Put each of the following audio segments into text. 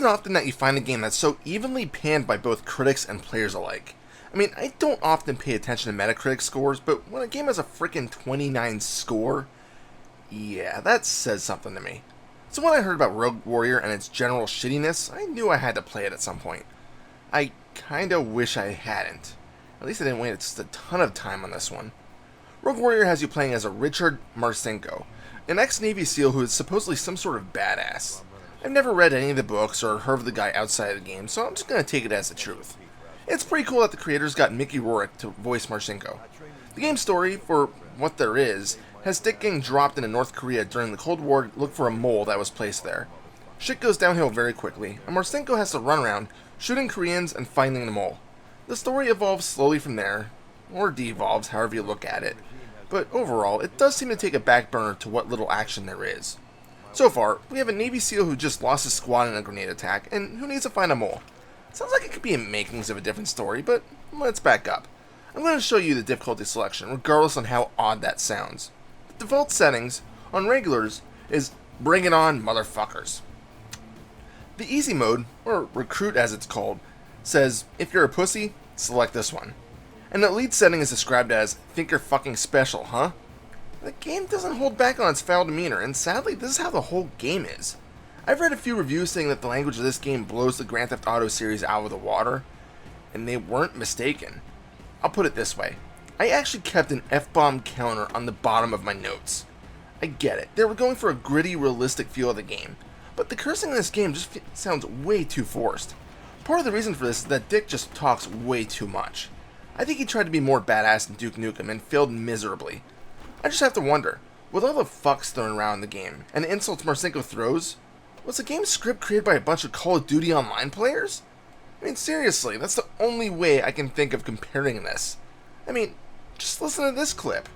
isn't often that you find a game that's so evenly panned by both critics and players alike. I mean, I don't often pay attention to Metacritic scores, but when a game has a freaking 29 score, yeah, that says something to me. So when I heard about Rogue Warrior and its general shittiness, I knew I had to play it at some point. I kinda wish I hadn't. At least I didn't waste just a ton of time on this one. Rogue Warrior has you playing as a Richard Marcinko, an ex-Navy SEAL who is supposedly some sort of badass. I've never read any of the books or heard of the guy outside of the game, so I'm just going to take it as the truth. It's pretty cool that the creators got Mickey Rourke to voice Marcinko. The game's story, for what there is, has Dick getting dropped into North Korea during the Cold War to look for a mole that was placed there. Shit goes downhill very quickly, and Marcinko has to run around, shooting Koreans and finding the mole. The story evolves slowly from there, or devolves, however you look at it, but overall, it does seem to take a back burner to what little action there is. So far, we have a Navy SEAL who just lost his squad in a grenade attack, and who needs to find a mole. Sounds like it could be in makings of a different story, but let's back up. I'm going to show you the difficulty selection, regardless on how odd that sounds. The default settings, on regulars, is Bring It On, Motherfuckers. The easy mode, or recruit as it's called, says, if you're a pussy, select this one. And the elite setting is described as, think you're fucking special, huh? The game doesn't hold back on its foul demeanor, and sadly, this is how the whole game is. I've read a few reviews saying that the language of this game blows the Grand Theft Auto series out of the water, and they weren't mistaken. I'll put it this way. I actually kept an F-bomb counter on the bottom of my notes. I get it, they were going for a gritty, realistic feel of the game, but the cursing in this game just sounds way too forced. Part of the reason for this is that Dick just talks way too much. I think he tried to be more badass than Duke Nukem and failed miserably. I just have to wonder, with all the fucks thrown around in the game, and the insults Marcinko throws, was the game's script created by a bunch of Call of Duty Online players? I mean, seriously, that's the only way I can think of comparing this. I mean, just listen to this clip.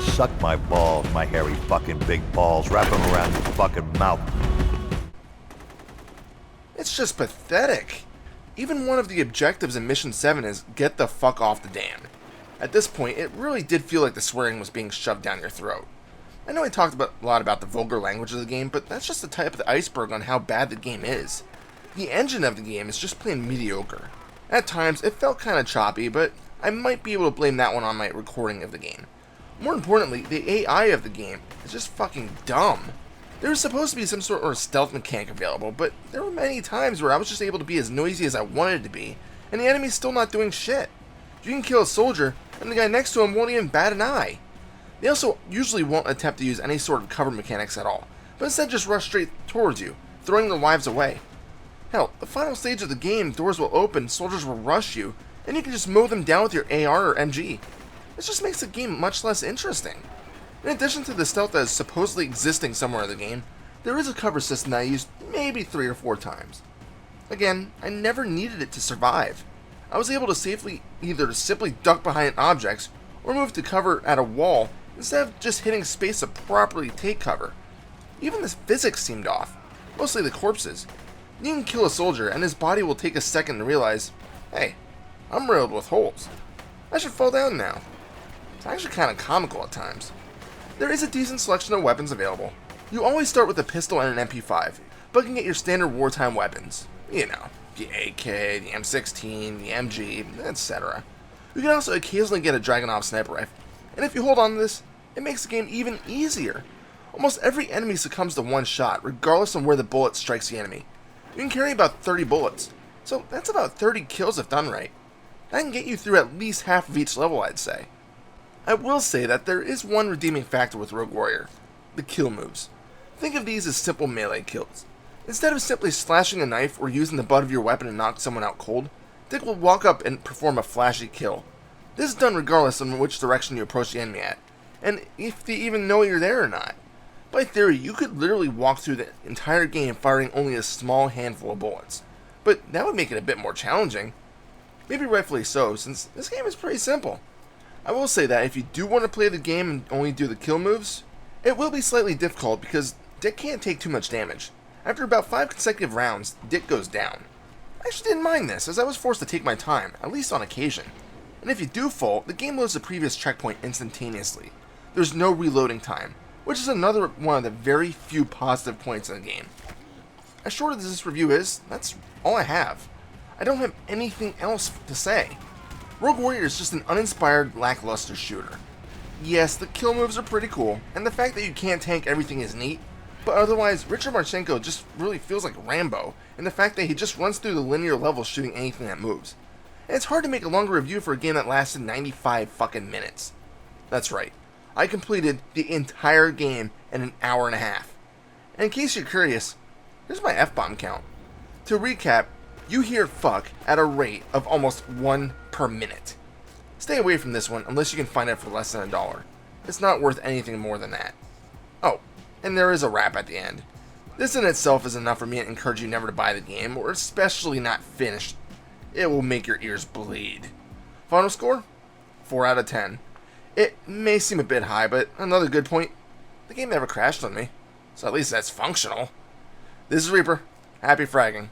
Suck my balls, my hairy fucking big balls, wrap them around your fucking mouth. It's just pathetic. Even one of the objectives in Mission 7 is get the fuck off the dam. At this point, it really did feel like the swearing was being shoved down your throat. I know I talked a lot about the vulgar language of the game, but that's just the tip of the iceberg on how bad the game is. The engine of the game is just plain mediocre. At times, it felt kinda choppy, but I might be able to blame that one on my recording of the game. More importantly, the AI of the game is just fucking dumb. There was supposed to be some sort of stealth mechanic available, but there were many times where I was just able to be as noisy as I wanted to be, and the enemy's still not doing shit. You can kill a soldier, and the guy next to him won't even bat an eye. They also usually won't attempt to use any sort of cover mechanics at all, but instead just rush straight towards you, throwing their lives away. Hell, the final stage of the game, doors will open, soldiers will rush you, and you can just mow them down with your AR or MG. This just makes the game much less interesting. In addition to the stealth that is supposedly existing somewhere in the game, there is a cover system that I used maybe 3 or 4 times. Again, I never needed it to survive. I was able to safely either simply duck behind objects or move to cover at a wall instead of just hitting space to properly take cover. Even the physics seemed off, mostly the corpses. You can kill a soldier and his body will take a second to realize, hey, I'm riddled with holes. I should fall down now. It's actually kind of comical at times. There is a decent selection of weapons available. You always start with a pistol and an MP5, but can get your standard wartime weapons. You know, the AK, the M16, the MG, etc. You can also occasionally get a Dragunov sniper rifle, and if you hold on to this, it makes the game even easier. Almost every enemy succumbs to one shot, regardless of where the bullet strikes the enemy. You can carry about 30 bullets, so that's about 30 kills if done right. That can get you through at least half of each level, I'd say. I will say that there is one redeeming factor with Rogue Warrior: the kill moves. Think of these as simple melee kills. Instead of simply slashing a knife or using the butt of your weapon to knock someone out cold, Dick will walk up and perform a flashy kill. This is done regardless of which direction you approach the enemy at, and if they even know you're there or not. By theory, you could literally walk through the entire game firing only a small handful of bullets, but that would make it a bit more challenging. Maybe rightfully so, since this game is pretty simple. I will say that if you do want to play the game and only do the kill moves, it will be slightly difficult because Dick can't take too much damage. After about 5 consecutive rounds, Dick goes down. I actually didn't mind this, as I was forced to take my time, at least on occasion. And if you do fall, the game loads the previous checkpoint instantaneously. There's no reloading time, which is another one of the very few positive points in the game. as short as this review is, that's all I have. I don't have anything else to say. Rogue Warrior is just an uninspired, lackluster shooter. Yes, the kill moves are pretty cool, and the fact that you can't tank everything is neat, but otherwise, Richard Marchenko just really feels like Rambo, and the fact that he just runs through the linear levels shooting anything that moves. And it's hard to make a longer review for a game that lasted 95 fucking minutes. That's right, I completed the entire game in an hour and a half. And in case you're curious, here's my F-bomb count. To recap, you hear fuck at a rate of almost 1 per minute. Stay away from this one unless you can find it for less than $1. It's not worth anything more than that. Oh, and there is a rap at the end. This in itself is enough for me to encourage you never to buy the game, or especially not finished. It will make your ears bleed. Final score? 4 out of 10. It may seem a bit high, but another good point, the game never crashed on me. So at least that's functional. This is Reaper. Happy fragging.